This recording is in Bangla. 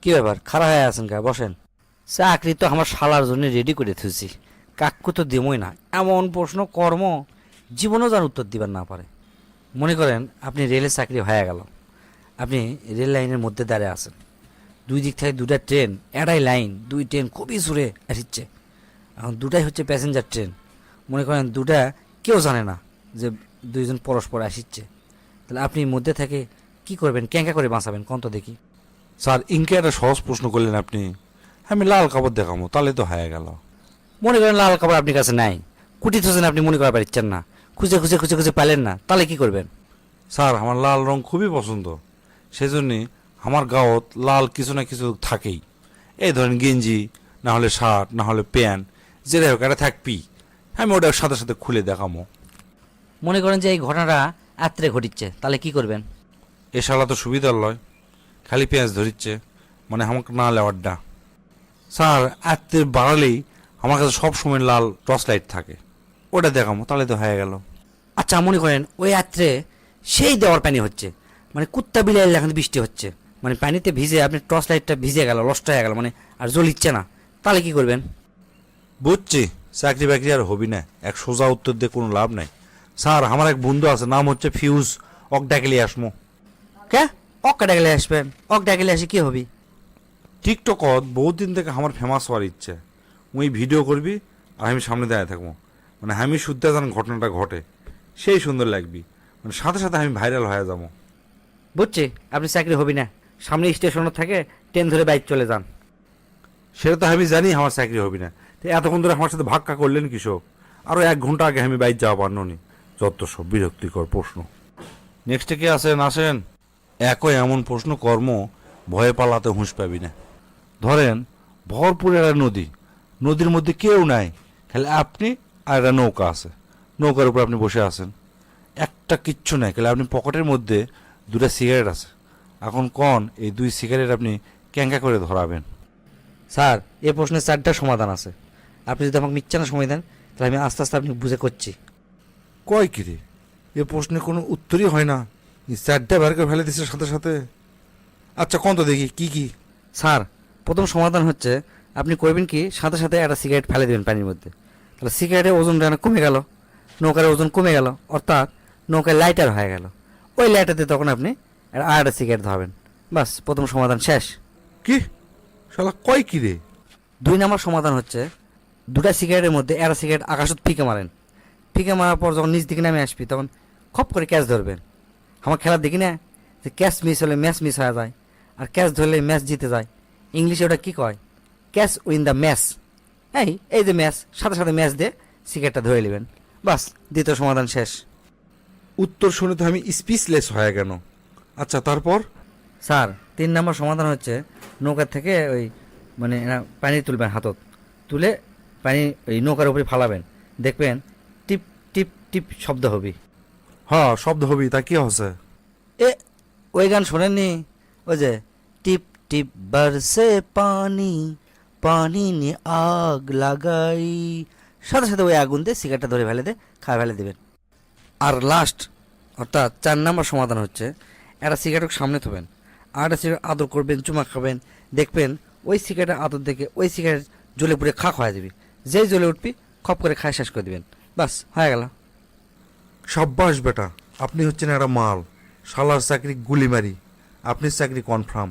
কি ব্যাপার খারাপ হয়ে আছেন কা? বসেন। চাকরি তো আমার শালার জন্য রেডি করে থুছি, কাকু তো দিমই না। এমন প্রশ্ন কর্ম জীবনেও যার উত্তর দিবার না পারে। মনে করেন আপনি রেলের চাকরি হয়ে গেল, আপনি রেল লাইনের মধ্যে দাঁড়িয়ে আছেন, দুই দিক থেকে দুটা ট্রেন, এটাই লাইন, দুই ট্রেন খুবই জোরে আসছে। এখন দুটাই হচ্ছে প্যাসেঞ্জার ট্রেন। মনে করেন দুটা কেউ জানে না যে দুইজন পরস্পর আসছে, তাহলে আপনি মধ্যে থেকে কি করবেন, ক্যাঙ্কা করে বাঁচাবেন কত দেখি? স্যার ইনকে একটা সহজ প্রশ্ন করলেন আপনি। আমি লাল কাপড় দেখাবো, তাহলে তো হয়ে গেল। মনে করেন লাল কাপড় আপনার কাছে নাই, কুটি থুছেন, আপনি মনে করা পারছেন না, খুঁজে খুঁজে খুঁজে খুঁজে পেলেন না, তাহলে কি করবেন? স্যার আমার লাল রং খুবই পছন্দ, সেই জন্যে আমার গাঁত লাল কিছু না কিছু থাকেই। এই ধরেন গেঞ্জি, না হলে শার্ট, না হলে প্যান্ট, যেটাই হোক এটা থাকবি। আমি ওটা সাথে সাথে খুলে দেখামো। মনে করেন যে এই ঘটনাটা আত্রে ঘটিচ্ছে, তাহলে কি করবেন? এ শালা তো সুবিধার লয়, খালি পেঁয়াজ ধরিচ্ছে, মানে আমাকে না লেওয়ারটা। স্যার আত্মের বাড়ালেই আমার কাছে সব সময় লাল টর্চ লাইট থাকে, ওটা দেখামো, তাহলে তো হয়ে গেল। আচ্ছা মনে করেন ওই রাত্রে সেই দেওয়ার পানি হচ্ছে, মানে কুত্তা বিলাই এখন বৃষ্টি হচ্ছে, মানে পানিতে ভিজে আপনি টর্চ লাইটটা ভিজে গেল, নষ্ট হয়ে গেল, মানে আর জ্বলিচ্ছে না, তাহলে কি করবেন? বুঝছি, চাকরি বাকরি আর হবি না, এক সোজা উত্তর দিয়ে কোনো লাভ নাই। স্যার আমার এক বন্ধু আছে, নাম হচ্ছে ফিউজ, অক ডাকিলে আসমো। কে? অক ডাকলে আসবেন? অক ডাকলে আসে কি হবি? টিকটকত বহুত দিন থেকে আমার ফেমাস হওয়ার ইচ্ছে। ওই ভিডিও করবি আর আমি সামনে দাঁড়িয়ে থাকবো, মানে আমি শুদ্ধ যেন ঘটনাটা ঘটে সেই সুন্দর লাগবি, মানে সাথে সাথে আমি ভাইরাল হয়ে যাবো। বুঝছি আপনি চাকরি হবি না, সামনে স্টেশনে থাকে, ট্রেন ধরে বাইক চলে যান। সেটা তো আমি জানি আমার চাকরি হবি না, তো এতক্ষণ ধরে আমার সাথে ভাক্কা করলেন কৃষক? আরও 1 ঘন্টা আগে আমি বাইক যাওয়া পারনো নি। যত সব বিরক্তিকর প্রশ্ন। নেক্সটে কে আসেন? আসেন। একই এমন প্রশ্ন কর্ম, ভয়ে পালাতে হুঁশ পাবি না। ধরেন ভরপুর একটা নদী, নদীর মধ্যে কেউ নাই, খালি আপনি আর একটা নৌকা আছে, নৌকার উপর আপনি বসে আছেন, একটা কিচ্ছু নাই, খালি আপনি পকেটের মধ্যে 2টা সিগারেট আছে। এখন কন এই 2 সিগারেট আপনি ক্যাঙ্কা করে ধরাবেন? স্যার এই প্রশ্নের 4টা সমাধান আছে, আপনি যদি আমাকে মিথ্যা না সময় দেন তাহলে আমি আস্তে আস্তে আপনি বুঝে করছি। কয় কিরে, এ প্রশ্নে কোনো উত্তরই হয় না, এই 4টা বের করে ফেলে দিচ্ছে সাথে সাথে। আচ্ছা কন তো দেখি কি কি। স্যার প্রথম সমাধান হচ্ছে আপনি করবেন কি, সাথে সাথে একটা সিগারেট ফেলে দেবেন পানির মধ্যে, তাহলে সিগারেটের ওজনটা কমে গেল, নৌকার ওজন কমে গেল, অর্থাৎ নৌকায় লাইটার হয়ে গেল। ওই লাইটারতে তখন আপনি আর একটা সিগারেট ধরবেন, বাস প্রথম সমাধান শেষ। কি শালা কয় কিরে? 2 নম্বর সমাধান হচ্ছে 2টা সিগারেটের মধ্যে একটা সিগারেট আকাশত ফিকে মারেন, ফিকে মারার পর যখন নিচ দিকে নামে আসবি তখন খপ করে ক্যাচ ধরবেন। আমার খেলা দেখি না যে ক্যাচ মিস হলে ম্যাচ মিস হয়ে যায়, আর ক্যাচ ধরলে ম্যাচ জিতে যায়। ইংলিশে ওটা কি কয়? Catch win the match. এই যে ম্যাচ, সাথে সাথে ম্যাচ দিয়ে সিগারেটটা ধরে নেবেন, বাস দ্বিতীয় সমাধান শেষ। উত্তর শুনে তো আমি স্পিচলেস হয়ে গেল। আচ্ছা তারপর? স্যার 3 নম্বর সমাধান হচ্ছে নৌকার থেকে ওই মানে পানি তুলবেন, হাতত তুলে পানি ওই নৌকার উপরে ফালাবেন, দেখবেন টিপ টিপ টিপ শব্দ হবে। হ্যাঁ শব্দ হবি, তা কি হচ্ছে? এ ওই গান শোনেননি? ওই যে টিপ টিপ বরসে পানি, পানি নিয়ে আগ লাগাই, সাথে সাথে ওই আগুন দিয়ে সিগারেটটা ধরে ফেলে দিয়ে খাওয়া ফেলে দেবেন। আর লাস্ট অর্থাৎ 4 নম্বর সমাধান হচ্ছে একটা সিগারেট সামনে থবেন, আর একটা সিগারেট আদর করবেন, চুমা খাবেন, দেখবেন ওই সিগারেটের আদর দেখে ওই সিগারেট জ্বলে পুড়ে খাক হয়ে যাবে, যেই জ্বলে উঠবি খপ করে খায় শেষ করে দেবেন, বাস হয়ে গেল। সাব্বাস বেটা, আপনি হচ্ছেন একটা মাল। শালার চাকরি গুলি মারি, আপনি চাকরি কনফার্ম।